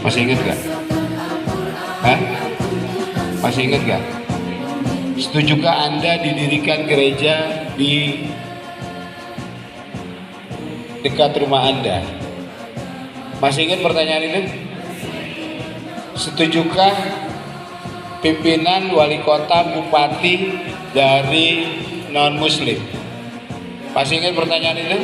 Masih ingat gak? Hah? Masih ingat gak? Setujukah Anda didirikan gereja di dekat rumah Anda? Masih ingat pertanyaan itu? Setujukah pimpinan wali kota bupati dari non muslim? Masih ingat pertanyaan itu?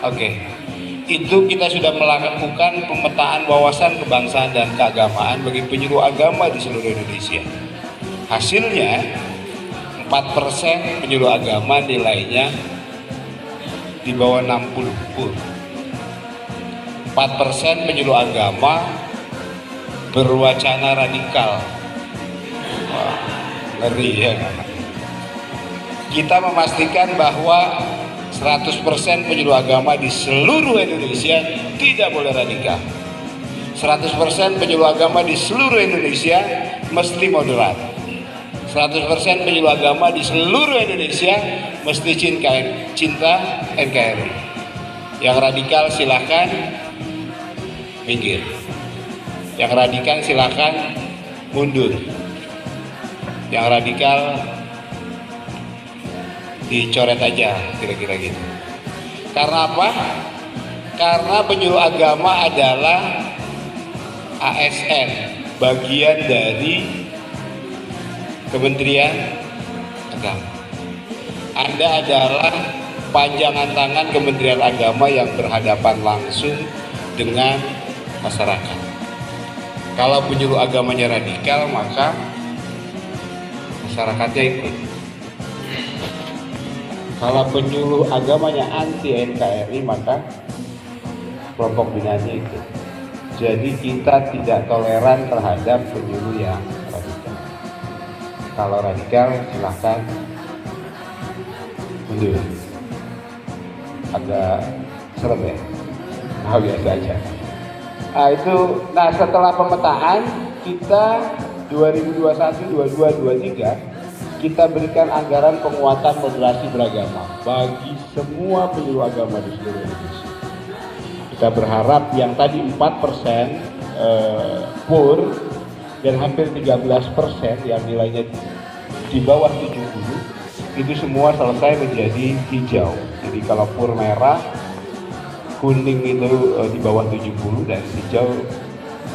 Oke. Itu kita sudah melakukan pemetaan wawasan kebangsaan dan keagamaan bagi penyuluh agama di seluruh Indonesia. Hasilnya 4% penyuluh agama nilainya di bawah 60 pur. 4% penyuluh agama berwacana radikal. Wah, ngeri ya. Kita memastikan bahwa 100% penyuluh agama di seluruh Indonesia tidak boleh radikal. 100% penyuluh agama di seluruh Indonesia mesti moderat. 100% penyuluh agama di seluruh Indonesia mesti cinta NKRI. Yang radikal silahkan minggir. Yang radikal silahkan mundur. Yang radikal dicoret aja, kira-kira gitu. Karena apa? Karena penyuluh agama adalah ASN, bagian dari Kementerian Agama. Anda adalah panjangan tangan Kementerian Agama yang berhadapan langsung dengan masyarakat. Kalau penyuluh agamanya radikal, maka masyarakatnya ikut. Kalau penyuluh agamanya anti NKRI, maka kelompok binanya ikut. Jadi kita tidak toleran terhadap penyuluh yang radikal. Kalau radikal silahkan mundur. Agak serem ya, nah, biasa aja. Nah setelah pemetaan kita 2021, 22, 23 kita berikan anggaran penguatan moderasi beragama bagi semua penyuluh agama di seluruh Indonesia. Kita berharap yang tadi 4% PUR dan hampir 13% yang nilainya di bawah 70 itu semua selesai menjadi hijau. Jadi kalau PUR merah, kuning itu di bawah 70 dan hijau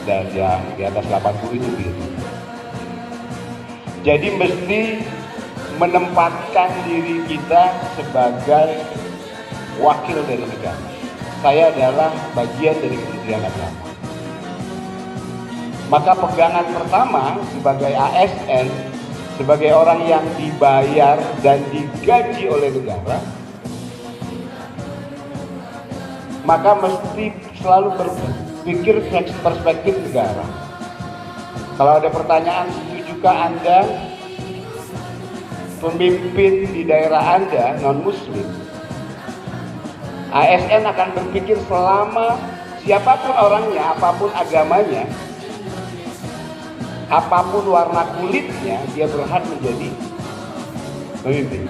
dan yang di atas 80 itu biru. Jadi mesti menempatkan diri kita sebagai wakil dari negara. Saya adalah bagian dari Kementerian Agama. Maka pegangan pertama sebagai ASN, sebagai orang yang dibayar dan digaji oleh negara, maka mesti selalu berpikir perspektif negara. Kalau ada pertanyaan, setujukah Anda pemimpin di daerah Anda non-muslim? ASN akan berpikir selama siapapun orangnya, apapun agamanya, apapun warna kulitnya, dia berhak menjadi pemimpin.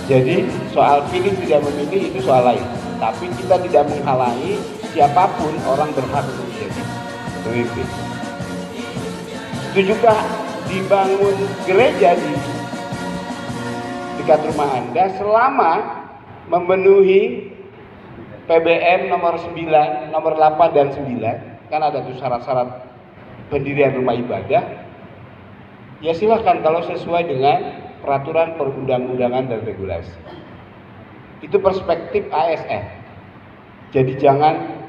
Jadi soal pilih tidak memilih itu soal lain. Tapi kita tidak menghalangi siapapun orang berhak untuk menjadi pemimpin. Setujukah dibangun gereja di dekat rumah Anda selama memenuhi PBM nomor 9, nomor 8 dan 9, kan ada tuh syarat-syarat pendirian rumah ibadah. Ya silahkan kalau sesuai dengan peraturan perundang-undangan dan regulasi. Itu perspektif ASN. Jadi jangan,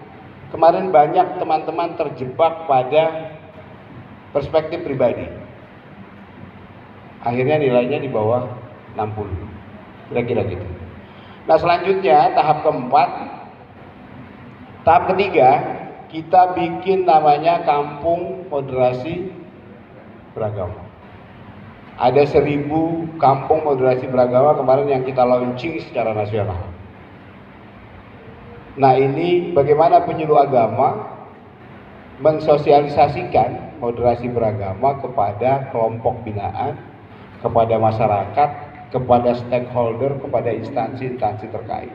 kemarin banyak teman-teman terjebak pada perspektif pribadi. Akhirnya nilainya di bawah 60. Kira-kira gitu. Nah selanjutnya tahap keempat, tahap ketiga, kita bikin namanya kampung moderasi beragama. Ada 1000 kampung moderasi beragama kemarin yang kita launching secara nasional. Nah ini bagaimana penyuluh agama mensosialisasikan moderasi beragama kepada kelompok binaan, kepada masyarakat, kepada stakeholder, kepada instansi-instansi terkait.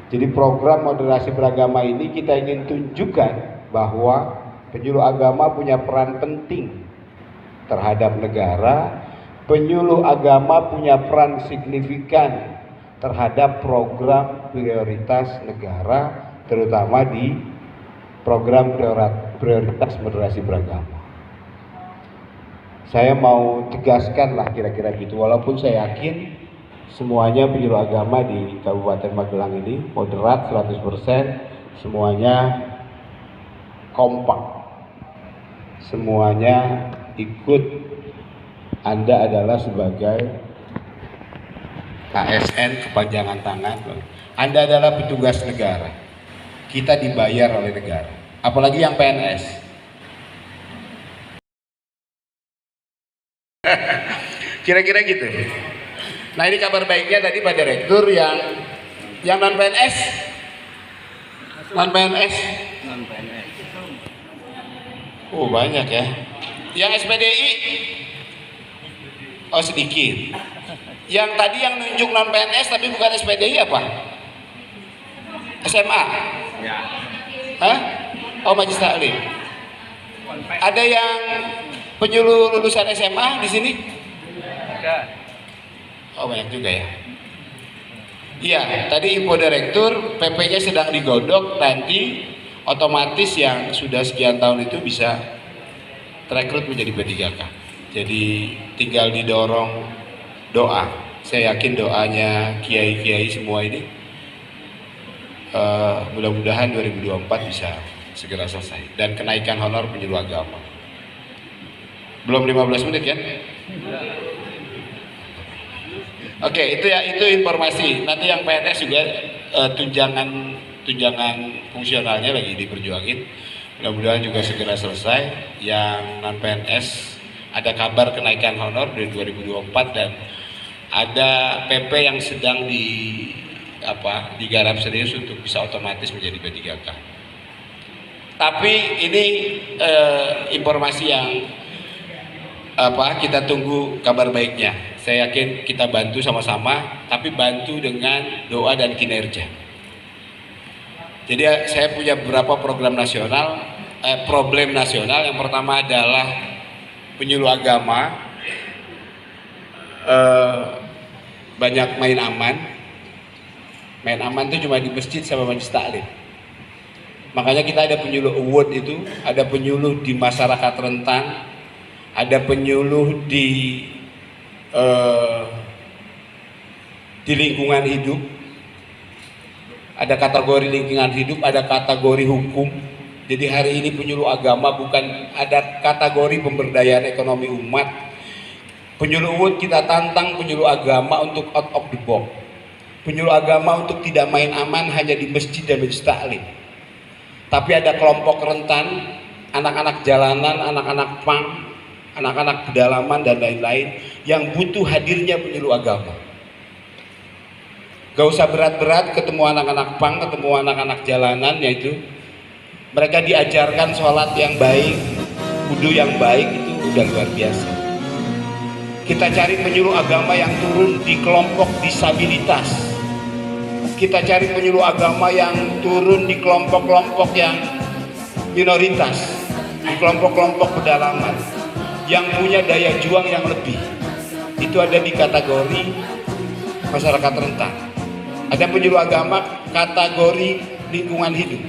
Jadi program moderasi beragama ini kita ingin tunjukkan bahwa penyuluh agama punya peran penting terhadap negara. Penyuluh agama punya peran signifikan terhadap program prioritas negara, terutama di program prioritas moderasi beragama. Saya mau tegaskan lah kira-kira gitu, walaupun saya yakin semuanya penyuluh agama di Kabupaten Magelang ini moderat 100%, semuanya kompak, semuanya ikut. Anda adalah sebagai KSN, kepanjangan tangan. Anda adalah petugas negara. Kita dibayar oleh negara, apalagi yang PNS. Kira-kira gitu. Nah, ini kabar baiknya tadi Pak Direktur yang non PNS. Non PNS. Oh, banyak ya. Yang SPDI? Oh, sedikit. Yang tadi yang nunjuk non PNS tapi bukan SPDI apa? SMA? Ya. Hah? Oh, Majelis Taklim. Ada yang penyuluh lulusan SMA di sini? Ada. Oh, banyak juga ya. Iya, tadi info Direktur PP-nya sedang digodok, nanti otomatis yang sudah sekian tahun itu bisa terekrut menjadi P3K. Jadi tinggal didorong doa. Saya yakin doanya kiai-kiai semua ini mudah-mudahan 2024 bisa segera selesai. Dan kenaikan honor penyuluh agama. Belum 15 menit kan? Oke, itu ya, itu informasi. Nanti yang PNS juga tunjangan fungsionalnya lagi diperjuangin. Mudah-mudahan juga segera selesai. Yang non PNS ada kabar kenaikan honor dari 2024 dan ada PP yang sedang digarap serius untuk bisa otomatis menjadi P3K. Tapi ini informasi yang kita tunggu kabar baiknya. Saya yakin kita bantu sama-sama, tapi bantu dengan doa dan kinerja. Jadi saya punya beberapa program nasional, problem nasional. Yang pertama adalah penyuluh agama banyak main aman. Main aman itu cuma di masjid sama majelis taklim. Makanya kita ada penyuluh award itu, ada penyuluh di masyarakat rentan, ada penyuluh di lingkungan hidup, ada kategori lingkungan hidup, ada kategori hukum. Jadi hari ini penyuluh agama bukan ada kategori pemberdayaan ekonomi umat. Penyuluh award kita tantang penyuluh agama untuk out of the box. Penyuluh agama untuk tidak main aman hanya di masjid dan majelis taklim. Tapi ada kelompok rentan, anak-anak jalanan, anak-anak pang, anak-anak pedalaman dan lain-lain yang butuh hadirnya penyuluh agama. Gak usah berat-berat ketemu anak-anak pang, ketemu anak-anak jalanan, yaitu mereka diajarkan sholat yang baik, wudu yang baik, itu udah luar biasa. Kita cari penyuluh agama yang turun di kelompok disabilitas. Kita cari penyuluh agama yang turun di kelompok-kelompok yang minoritas, di kelompok-kelompok pedalaman, yang punya daya juang yang lebih. Itu ada di kategori masyarakat rentan. Ada penyuluh agama kategori lingkungan hidup.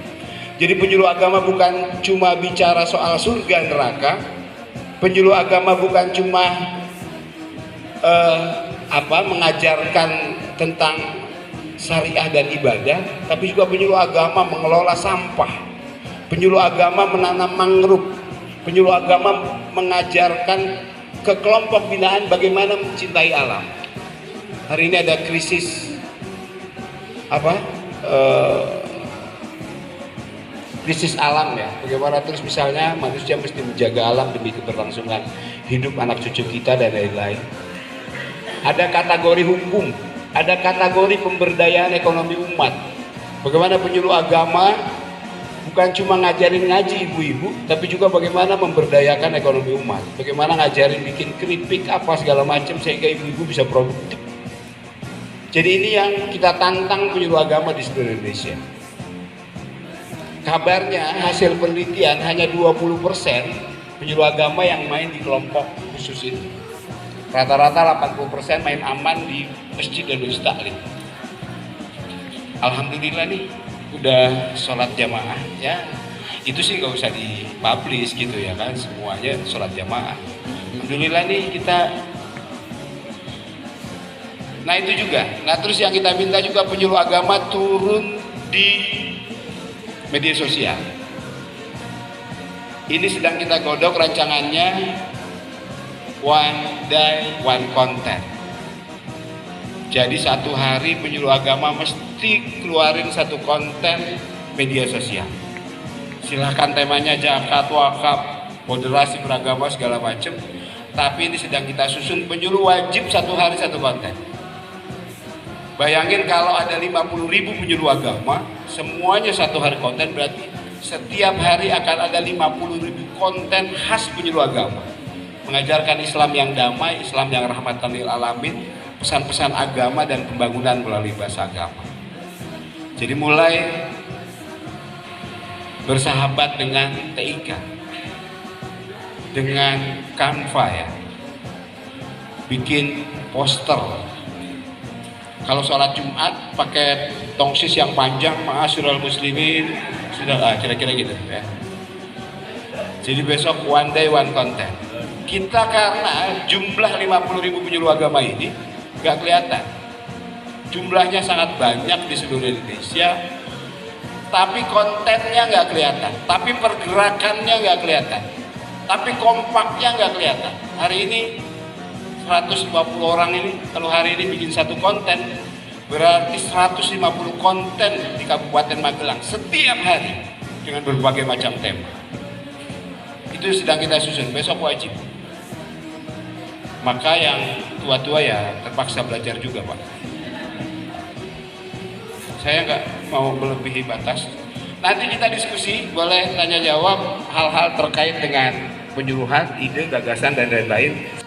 Jadi penyuluh agama bukan cuma bicara soal surga neraka. Penyuluh agama bukan cuma mengajarkan tentang syariah dan ibadah, tapi juga penyuluh agama mengelola sampah. Penyuluh agama menanam mangrove. Penyuluh agama mengajarkan ke kelompok binaan bagaimana mencintai alam. Hari ini ada krisis krisis alam ya. Bagaimana terus misalnya manusia mesti menjaga alam demi keberlangsungan hidup anak cucu kita dan lain-lain. Ada kategori hukum, ada kategori pemberdayaan ekonomi umat. Bagaimana penyuluh agama bukan cuma ngajarin ngaji ibu-ibu, tapi juga bagaimana memberdayakan ekonomi umat. Bagaimana ngajarin bikin keripik apa segala macam sehingga ibu-ibu bisa produktif. Jadi ini yang kita tantang penyuluh agama di seluruh Indonesia. Kabarnya hasil penelitian hanya 20% penyuluh agama yang main di kelompok khusus itu. Rata-rata 80% main aman di masjid dan majelis taklim. Alhamdulillah nih udah sholat jamaah ya. Itu sih nggak usah dipublish gitu ya kan, semuanya sholat jamaah. Alhamdulillah nih kita. Nah itu juga. Nah terus yang kita minta juga penyuluh agama turun di media sosial. Ini sedang kita godok rancangannya, one day one content. Jadi satu hari penyuluh agama mesti keluarin satu konten media sosial. Silahkan temanya zakat, wakaf, moderasi beragama segala macam. Tapi ini sedang kita susun, penyuluh wajib satu hari satu konten. Bayangin kalau ada 50.000 penyuluh agama, semuanya satu hari konten, berarti setiap hari akan ada 50.000 konten khas penyuluh agama. Mengajarkan Islam yang damai, Islam yang rahmatan lil alamin, pesan-pesan agama dan pembangunan melalui bahasa agama. Jadi mulai bersahabat dengan TIK, dengan Canva ya, bikin poster. Kalau sholat Jumat pakai tongsis yang panjang, ma'asyiral muslimin, sudah kira-kira gitu ya. Jadi besok one day one content. Kita karena jumlah 50.000 penyuluh agama ini nggak kelihatan. Jumlahnya sangat banyak di seluruh Indonesia, tapi kontennya nggak kelihatan, tapi pergerakannya nggak kelihatan, tapi kompaknya nggak kelihatan. Hari ini 150 orang ini, kalau hari ini bikin satu konten, berarti 150 konten di Kabupaten Magelang setiap hari dengan berbagai macam tema. Itu sedang kita susun, besok wajib. Maka yang tua-tua ya terpaksa belajar juga Pak. Saya nggak mau melebihi batas. Nanti kita diskusi, boleh tanya jawab hal-hal terkait dengan penyuluhan, ide, gagasan dan lain-lain.